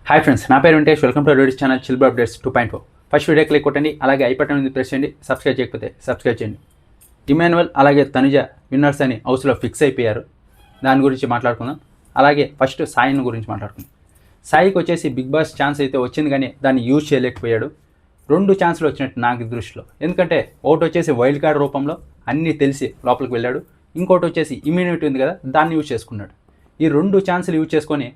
Hi friends, నా పేరు Venkatesh. Welcome to ready channel చిల్బర్ అప్డేట్స్ 2.4. ఫస్ట్ వీడియో క్లిక్ కొట్టండి, అలాగే ఐ బటన్ మీద ప్రెస్ చేయండి. సబ్స్క్రైబ్ చేయకపోతే సబ్స్క్రైబ్ చేయండి. ఇమాన్యువల్ అలాగే తనుజ విన్నర్స్ అని హౌస్లో ఫిక్స్ అయిపోయారు. దాని గురించి మాట్లాడుకుందాం. అలాగే ఫస్ట్ సాయిని గురించి మాట్లాడుకుందాం. సాయికి వచ్చేసి బిగ్ బాస్ ఛాన్స్ అయితే వచ్చింది, కానీ దాన్ని యూజ్ చేయలేకపోయాడు. 2 ఛాన్సులు వచ్చినట్టు నాకు దృష్టిలో. ఎందుకంటే ఒకటి వచ్చేసి వైల్డ్ కార్డ్ రూపంలో అన్నీ తెలిసి లోపలికి వెళ్ళాడు. ఇంకోటి వచ్చేసి ఇమ్యూనిటీ ఉంది కదా, దాన్ని యూజ్ చేసుకున్నాడు. ఈ 2 ఛాన్సులు యూజ్ చేసుకొని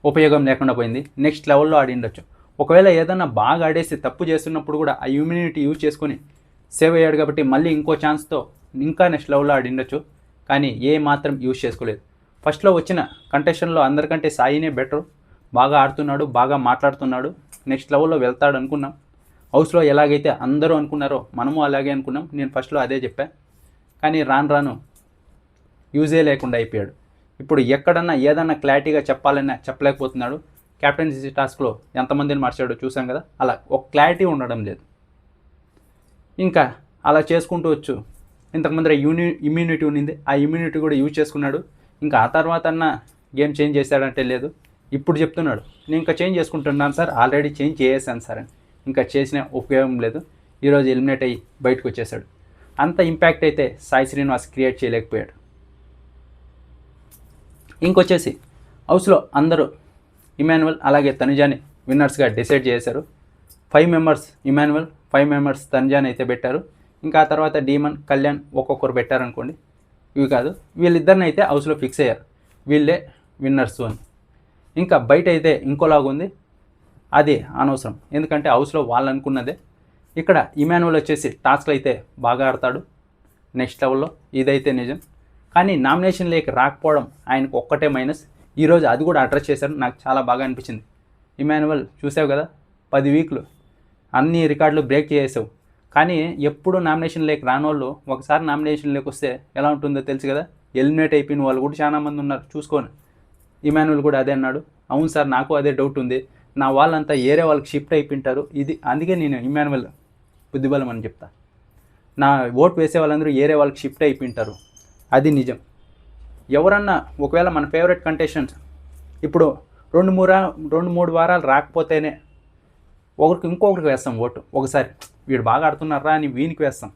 ఉపయోగం లేకుండా పోయింది. నెక్స్ట్ లెవెల్లో ఆడిండొచ్చు. ఒకవేళ ఏదన్నా బాగా ఆడేసి తప్పు చేస్తున్నప్పుడు కూడా ఆ ఇమ్యూనిటీ యూజ్ చేసుకొని సేవ్ అయ్యాడు కాబట్టి మళ్ళీ ఇంకో ఛాన్స్తో ఇంకా నెక్స్ట్ లెవెల్లో ఆడిండొచ్చు. కానీ ఏ మాత్రం యూజ్ చేసుకోలేదు. ఫస్ట్లో వచ్చిన కంటెస్టెంట్లో అందరికంటే సాయినే బెటర్. బాగా ఆడుతున్నాడు, బాగా మాట్లాడుతున్నాడు, నెక్స్ట్ లెవెల్లో వెళ్తాడు అనుకున్నాం. హౌస్లో ఎలాగైతే అందరూ అనుకున్నారో మనము అలాగే అనుకున్నాం. నేను ఫస్ట్లో అదే చెప్పాను. కానీ రాను రాను యూజే లేకుండా అయిపోయాడు. ఇప్పుడు ఎక్కడన్నా ఏదన్నా క్లారిటీగా చెప్పాలన్నా చెప్పలేకపోతున్నాడు. క్యాప్టెన్సీ టాస్క్లో ఎంతమందిని మార్చాడో చూసాం కదా, అలా ఒక క్లారిటీ ఉండడం లేదు. ఇంకా అలా చేసుకుంటూ వచ్చు. ఇంతకుముందర ఇమ్యూనిటీ ఉన్నింది, ఆ ఇమ్యూనిటీ కూడా యూజ్ చేసుకున్నాడు. ఇంకా ఆ తర్వాత అన్న గేమ్ చేంజ్ చేశాడంటే లేదు. ఇప్పుడు చెప్తున్నాడు, నేను ఇంకా చేంజ్ చేసుకుంటున్నాను సార్, ఆల్రెడీ చేంజ్ చేసేసాను సార్ అని. ఇంకా చేసిన ఉపయోగం లేదు. ఈరోజు ఎలిమినేట్ అయ్యి బయటకు వచ్చేసాడు. అంత ఇంపాక్ట్ అయితే సాయి శ్రీనివాస్ క్రియేట్ చేయలేకపోయాడు. ఇంకొచ్చేసి హౌస్లో అందరూ ఇమాన్యువల్ అలాగే తనుజాని విన్నర్స్గా డిసైడ్ చేశారు. 5 మెంబర్స్ ఇమాన్యువల్, 5 మెంబర్స్ తనుజాని అయితే పెట్టారు. ఇంకా ఆ తర్వాత డీమన్, కళ్యాణ్ ఒక్కొక్కరు పెట్టారనుకోండి. ఇవి కాదు, వీళ్ళిద్దరిని అయితే హౌస్లో ఫిక్స్ అయ్యారు, వీళ్ళే విన్నర్స్ అని. ఇంకా బయట అయితే ఇంకోలాగుంది, అది అనవసరం. ఎందుకంటే హౌస్లో వాళ్ళు అనుకున్నదే. ఇక్కడ ఇమాన్యువల్ వచ్చేసి టాస్క్లు అయితే బాగా ఆడతాడు నెక్స్ట్ లెవెల్లో, ఇదైతే నిజం. కానీ నామినేషన్ లేక రాకపోవడం ఆయనకు ఒక్కటే మైనస్. ఈరోజు అది కూడా అడ్రస్ చేశారు, నాకు చాలా బాగా అనిపించింది. ఇమాన్యువల్ చూసావు కదా, 10 వీక్లు అన్ని రికార్డులు బ్రేక్ చేసావు. కానీ ఎప్పుడు నామినేషన్ లేక రానోళ్ళు ఒకసారి నామినేషన్ లేక వస్తే ఎలా ఉంటుందో తెలుసు కదా. ఎలిమినేట్ అయిపోయిన వాళ్ళు కూడా చాలామంది ఉన్నారు చూసుకోని. ఇమాన్యువల్ కూడా అదే అన్నాడు. అవును సార్, నాకు అదే డౌట్ ఉంది, నా వాళ్ళంతా ఏరే వాళ్ళకి షిఫ్ట్ అయిపోయింటారు. ఇది అందుకే నేను ఇమాన్యువల్ బుద్ధిబలం అని చెప్తా. నా ఓటు వేసే వాళ్ళందరూ ఏరే వాళ్ళకి షిఫ్ట్ అయిపోయింటారు, అది నిజం. ఎవరన్నా ఒకవేళ మన ఫేవరెట్ కంటెస్టెంట్స్ ఇప్పుడు 2-3 వారాలు రాకపోతేనే ఇంకొకరికి వేస్తాం ఓటు. ఒకసారి వీడు బాగా ఆడుతున్నారా అని వీనికి వేస్తాం.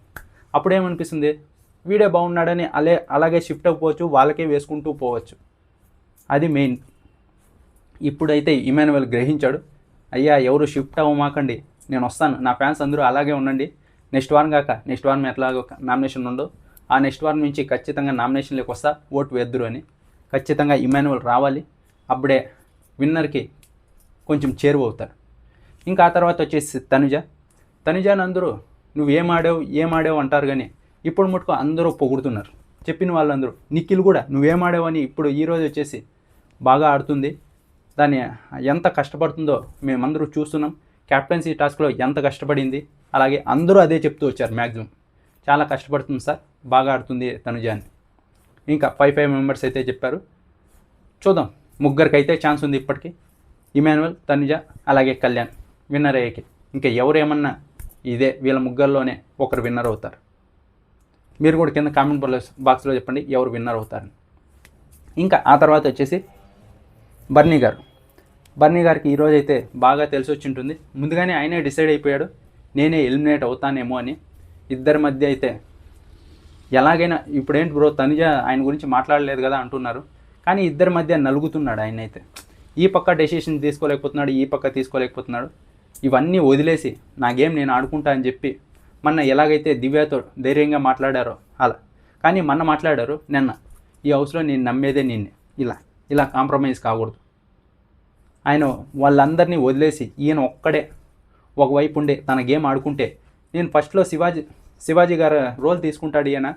అప్పుడేమనిపిస్తుంది, వీడే బాగున్నాడని అలాగే షిఫ్ట్ అయిపోవచ్చు, వాళ్ళకే వేసుకుంటూ పోవచ్చు. అది మెయిన్. ఇప్పుడైతే ఇమాన్యువల్ గ్రహించాడు, అయ్యా ఎవరు షిఫ్ట్ అవ్వమాకండి, నేను వస్తాను, నా ఫ్యాన్స్ అందరూ అలాగే ఉండండి. నెక్స్ట్ వారం కాక నెక్స్ట్ వారం ఎట్లాగో నామినేషన్ ఉండవు, ఆ నెక్స్ట్ వారం నుంచి ఖచ్చితంగా నామినేషన్లోకి వస్తా, ఓటు వేద్దురు అని. ఖచ్చితంగా ఇమాన్యువల్ రావాలి, అప్పుడే విన్నర్కి కొంచెం చేరువవుతారు. ఇంకా ఆ తర్వాత వచ్చేసి తనుజాని అందరూ నువ్వు ఏమాడావు అంటారు, కానీ ఇప్పుడు ముట్టుకు అందరూ పొగుడుతున్నారు. చెప్పిన వాళ్ళందరూ, నిఖిల్ కూడా నువ్వేమాడావు అని. ఇప్పుడు ఈరోజు వచ్చేసి బాగా ఆడుతుంది, దాన్ని ఎంత కష్టపడుతుందో మేమందరూ చూస్తున్నాం. క్యాప్టెన్సీ టాస్క్లో ఎంత కష్టపడింది, అలాగే అందరూ అదే చెప్తూ వచ్చారు. మ్యాక్సిమం చాలా కష్టపడుతుంది సార్, బాగా ఆడుతుంది తనుజాని. ఇంకా 5 మెంబర్స్ అయితే చెప్పారు. చూద్దాం, ముగ్గురికి అయితే ఛాన్స్ ఉంది ఇప్పటికీ. ఇమాన్యువల్, తనుజ అలాగే కళ్యాణ్ విన్నర్ అయ్యేకి. ఇంకా ఎవరేమన్నా ఇదే, వీళ్ళ ముగ్గురులోనే ఒకరు విన్నర్ అవుతారు. మీరు కూడా కింద కామెంట్ బాక్స్లో చెప్పండి ఎవరు విన్నర్ అవుతారని. ఇంకా ఆ తర్వాత వచ్చేసి బర్నీ గారికి ఈరోజు అయితే బాగా తెలిసి వచ్చి ఉంటుంది. ముందుగానే ఆయనే డిసైడ్ అయిపోయాడు, నేనే ఎలిమినేట్ అవుతానేమో అని. ఇద్దరి మధ్య అయితే ఎలాగైనా, ఇప్పుడేంటి బ్రో తనుజ ఆయన గురించి మాట్లాడలేదు కదా అంటున్నారు, కానీ ఇద్దరి మధ్య నలుగుతున్నాడు ఆయన అయితే. ఈ పక్క డెసిషన్ తీసుకోలేకపోతున్నాడు, ఈ పక్క తీసుకోలేకపోతున్నాడు. ఇవన్నీ వదిలేసి నా గేమ్ నేను ఆడుకుంటా అని చెప్పి మొన్న ఎలాగైతే దివ్యతో ధైర్యంగా మాట్లాడారో అలా. కానీ మొన్న మాట్లాడారు, నిన్న ఈ హౌస్లో నేను నమ్మేదే నిన్నే, ఇలా కాంప్రమైజ్ కాకూడదు. ఆయన వాళ్ళందరినీ వదిలేసి ఈయన ఒక్కడే ఒకవైపు ఉండే తన గేమ్ ఆడుకుంటే, నేను ఫస్ట్లో శివాజీ గారు రోల్ తీసుకుంటాడు, ఈయన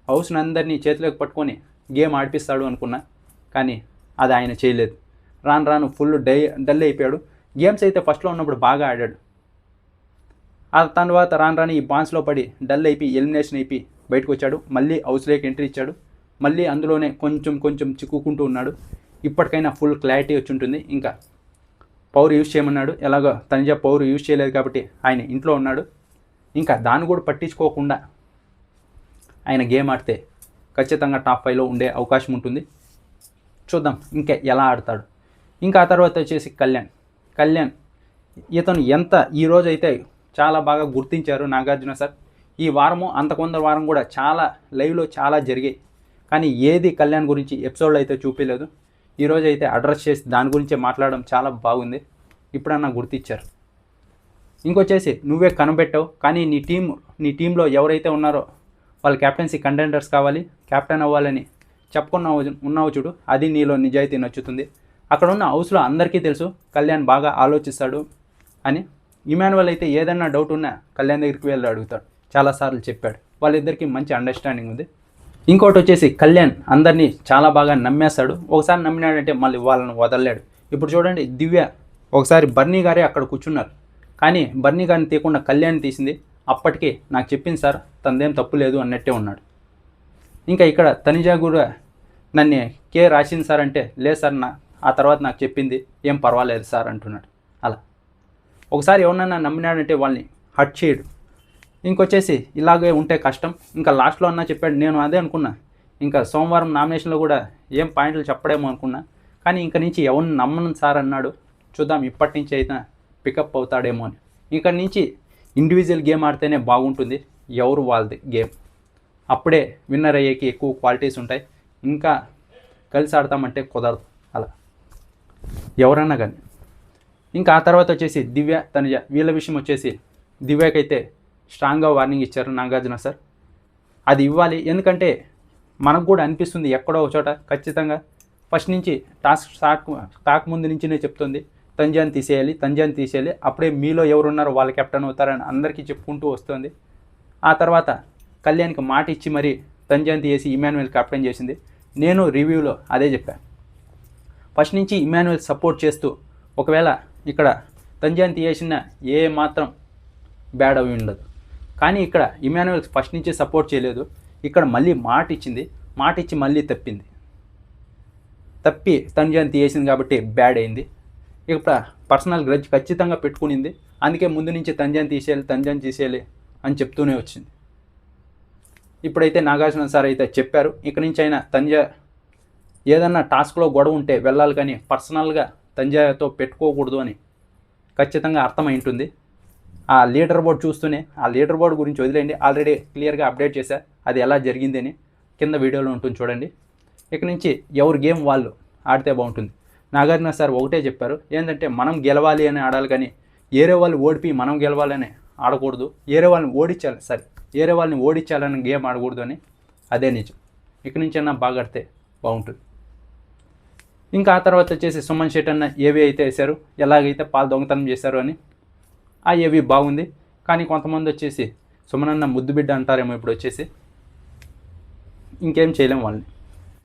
హౌస్ని అందరినీ చేతిలోకి పట్టుకొని గేమ్ ఆడిపిస్తాడు అనుకున్నా. కానీ అది ఆయన చేయలేదు. రాను ఫుల్ డల్ అయిపోయాడు. గేమ్స్ అయితే ఫస్ట్లో ఉన్నప్పుడు బాగా ఆడాడు, ఆ తర్వాత రాను ఈ బాన్స్లో పడి డల్ అయిపోయి ఎలిమినేషన్ అయిపోయి బయటకు వచ్చాడు. మళ్ళీ హౌస్లోకి ఎంట్రీ ఇచ్చాడు, మళ్ళీ అందులోనే కొంచెం చిక్కుకుంటూ ఉన్నాడు. ఇప్పటికైనా ఫుల్ క్లారిటీ వచ్చి ఉంటుంది. ఇంకా పవర్ యూజ్ చేయమన్నాడు, ఎలాగో తనుజ పవర్ యూజ్ చేయలేదు కాబట్టి ఆయన ఇంట్లో ఉన్నాడు. ఇంకా దాన్ని కూడా పట్టించుకోకుండా ఆయన గేమ్ ఆడితే ఖచ్చితంగా టాప్ 5లో ఉండే అవకాశం ఉంటుంది. చూద్దాం ఇంకా ఎలా ఆడతాడు. ఇంకా ఆ తర్వాత వచ్చేసి కళ్యాణ్ ఇతను ఎంత ఈరోజు అయితే చాలా బాగా గుర్తించారు నాగార్జున సార్. ఈ వారము అంతకొంద వారం కూడా చాలా లైవ్లో చాలా జరిగాయి, కానీ ఏది కళ్యాణ్ గురించి ఎపిసోడ్లో అయితే చూపించలేదు. ఈరోజు అయితే అడ్రస్ చేసి దాని గురించే మాట్లాడడం చాలా బాగుంది. ఇప్పుడన్నా గుర్తించారు. ఇంకొచ్చేసి నువ్వే కనిపెట్టావు, కానీ నీ టీంలో ఎవరైతే ఉన్నారో వాళ్ళు క్యాప్టెన్సీ కంటెండర్స్ కావాలి, క్యాప్టెన్ అవ్వాలని ఉన్నావు చూడు, అది నీలో నిజాయితీ నచ్చుతుంది. అక్కడ ఉన్న హౌస్లో అందరికీ తెలుసు కళ్యాణ్ బాగా ఆలోచిస్తాడు అని. ఇమాన్యువల్ అయితే ఏదైనా డౌట్ ఉన్నా కళ్యాణ్ దగ్గరికి వెళ్ళి అడుగుతాడు, చాలాసార్లు చెప్పాడు. వాళ్ళిద్దరికీ మంచి అండర్స్టాండింగ్ ఉంది. ఇంకోటి వచ్చేసి కళ్యాణ్ అందరినీ చాలా బాగా నమ్మేస్తాడు. ఒకసారి నమ్మినాడంటే మళ్ళీ వాళ్ళని వదలలేడు. ఇప్పుడు చూడండి, దివ్య ఒకసారి బర్నీ గారే అక్కడ కూర్చున్నారు, కానీ బర్నీ గారిని తీయకుండా కళ్యాణ్ తీసింది. అప్పటికే నాకు చెప్పింది సార్, తనదేం తప్పు లేదు అన్నట్టే ఉన్నాడు. ఇంకా ఇక్కడ తనిజ కూడా నన్ను కే రాసింది సార్ అంటే, లేదు సార్ ఆ తర్వాత నాకు చెప్పింది, ఏం పర్వాలేదు సార్ అంటున్నాడు. అలా ఒకసారి ఎవరన్నా నమ్మినాడంటే వాళ్ళని హట్ చేయడు. ఇంకొచ్చేసి ఇలాగే ఉంటే కష్టం. ఇంకా లాస్ట్లో అన్నా చెప్పాడు, నేను అదే అనుకున్నా, ఇంకా సోమవారం నామినేషన్లో కూడా ఏం పాయింట్లు చెప్పడేమో అనుకున్నా, కానీ ఇంక నుంచి ఎవరిని నమ్మను సార్ అన్నాడు. చూద్దాం ఇప్పటి నుంచి అయితే పికప్ అవుతాడేమో అని. ఇక్కడ నుంచి ఇండివిజువల్ గేమ్ ఆడితేనే బాగుంటుంది, ఎవరు వాళ్ళది గేమ్, అప్పుడే విన్నర్ అయ్యేకి ఎక్కువ క్వాలిటీస్ ఉంటాయి. ఇంకా కలిసి ఆడతామంటే కుదరదు అలా ఎవరన్నా కానీ. ఇంకా ఆ తర్వాత వచ్చేసి దివ్య తనుజ వీళ్ళ విషయం వచ్చేసి, దివ్యకైతే స్ట్రాంగ్గా వార్నింగ్ ఇచ్చారు నాగార్జున సార్. అది ఇవ్వాలి, ఎందుకంటే మనకు కూడా అనిపిస్తుంది ఎక్కడో ఒక చోట ఖచ్చితంగా ఫస్ట్ నుంచి టాక్ ముందు నుంచినే చెప్తుంది తంజాన్ని తీసేయాలి, అప్పుడే మీలో ఎవరున్నారో వాళ్ళ కెప్టెన్ అవుతారని అందరికీ చెప్పుకుంటూ వస్తుంది. ఆ తర్వాత కళ్యాణ్కి మాట ఇచ్చి మరి తంజాన్ తీసి ఇమాన్యువల్ కెప్టెన్ చేసింది. నేను రివ్యూలో అదే చెప్పాను, ఫస్ట్ నుంచి ఇమాన్యువల్ సపోర్ట్ చేస్తూ, ఒకవేళ ఇక్కడ తంజాన్ తీసేసిన ఏ మాత్రం బ్యాడ్ అవి ఉండదు. కానీ ఇక్కడ ఇమాన్యువల్ ఫస్ట్ నుంచి సపోర్ట్ చేయలేదు, ఇక్కడ మళ్ళీ మాట ఇచ్చి మళ్ళీ తప్పి తంజాన్ తీసేసింది కాబట్టి బ్యాడ్ అయింది. ఇక్కడ పర్సనల్ గ్రడ్జ్ ఖచ్చితంగా పెట్టుకునింది, అందుకే ముందు నుంచి తంజాన్ తీసేయాలి అని చెప్తూనే వచ్చింది. ఇప్పుడైతే నాగార్జున సార్ అయితే చెప్పారు, ఇక నుంచి అయినా ఏదన్నా టాస్క్లో గొడవ ఉంటే వెళ్ళాలి, కానీ పర్సనల్గా తంజాతో పెట్టుకోకూడదు అని ఖచ్చితంగా అర్థమై ఉంటుంది. ఆ లీడర్ బోర్డు చూస్తూనే, ఆ లీడర్ బోర్డు గురించి వదిలేయండి, ఆల్రెడీ క్లియర్గా అప్డేట్ చేశా, అది ఎలా జరిగింది అని కింద వీడియోలో ఉంటుంది చూడండి. ఇక నుంచి ఎవరి గేమ్ వాళ్ళు ఆడితే బాగుంటుంది. నాగార్జున సార్ ఒకటే చెప్పారు, ఏంటంటే మనం గెలవాలి అని ఆడాలి, కానీ ఏరే వాళ్ళు ఓడిపి మనం గెలవాలని ఆడకూడదు, ఏరే వాళ్ళని ఓడించాలని గేమ్ ఆడకూడదు అని. అదే నిజం. ఇక నుంచి అన్నా బాగా ఆడితే బాగుంటుంది. ఇంకా ఆ తర్వాత వచ్చేసి సుమన్ శెట్టి అన్న ఏవి అయితే వేశారు, ఎలాగైతే పాలు దొంగతనం చేశారు అని, ఆ ఏవి బాగుంది. కానీ కొంతమంది వచ్చేసి సుమన్ అన్న ముద్దు బిడ్డ అంటారేమో ఇప్పుడు వచ్చేసి, ఇంకేం చేయలేం వాళ్ళని.